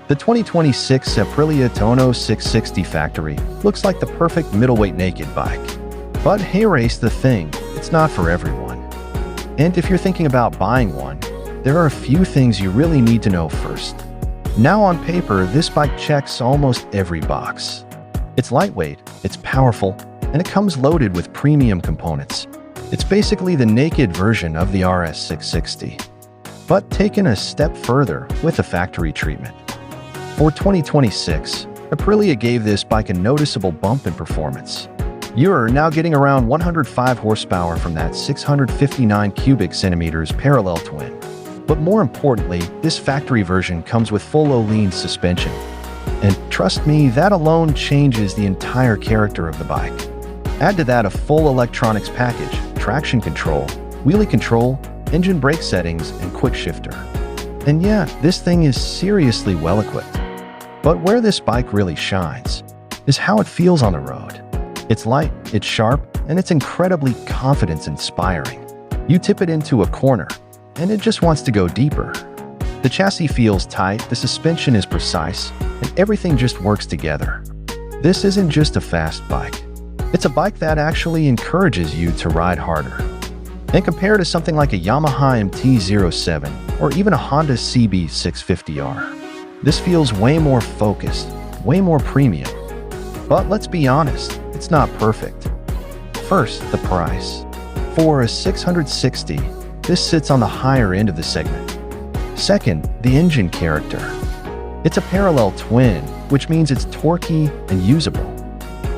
The 2026 Aprilia Tuono 660 Factory looks like the perfect middleweight naked bike. But here's the thing, it's not for everyone. And if you're thinking about buying one, there are a few things you really need to know first. Now on paper, this bike checks almost every box. It's lightweight, it's powerful, and it comes loaded with premium components. It's basically the naked version of the RS 660, but taken a step further with a factory treatment. For 2026, Aprilia gave this bike a noticeable bump in performance. You're now getting around 105 horsepower from that 659 cubic centimeters parallel twin. But more importantly, this factory version comes with full Olean suspension. And trust me, that alone changes the entire character of the bike. Add to that a full electronics package, traction control, wheelie control, engine brake settings, and quick shifter. And yeah, this thing is seriously well equipped. But where this bike really shines is how it feels on the road. It's light, it's sharp, and it's incredibly confidence-inspiring. You tip it into a corner, and it just wants to go deeper. The chassis feels tight, the suspension is precise, and everything just works together. This isn't just a fast bike. It's a bike that actually encourages you to ride harder. And compared to something like a Yamaha MT-07 or even a Honda CB650R, this feels way more focused, way more premium. But let's be honest, it's not perfect. First, the price. For a 660, this sits on the higher end of the segment. Second, the engine character. It's a parallel twin, which means it's torquey and usable.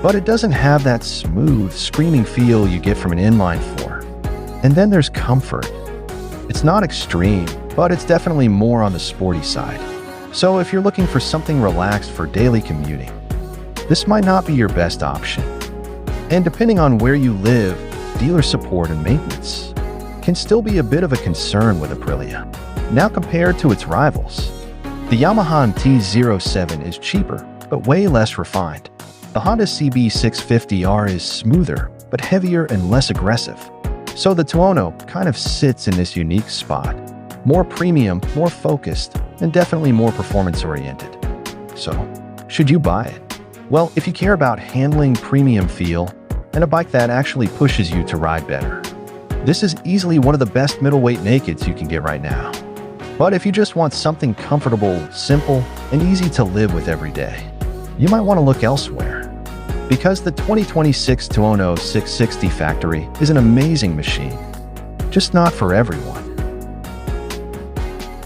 But it doesn't have that smooth, screaming feel you get from an inline four. And then there's comfort. It's not extreme, but it's definitely more on the sporty side. So if you're looking for something relaxed for daily commuting, this might not be your best option. And depending on where you live, dealer support and maintenance can still be a bit of a concern with Aprilia. Now compared to its rivals, the Yamaha MT-07 is cheaper, but way less refined. The Honda CB650R is smoother, but heavier and less aggressive. So the Tuono kind of sits in this unique spot. More premium, more focused, and definitely more performance-oriented. So, should you buy it? Well, if you care about handling, premium feel, and a bike that actually pushes you to ride better, this is easily one of the best middleweight nakeds you can get right now. But if you just want something comfortable, simple, and easy to live with every day, you might want to look elsewhere. Because the 2026 Tuono 660 Factory is an amazing machine, just not for everyone.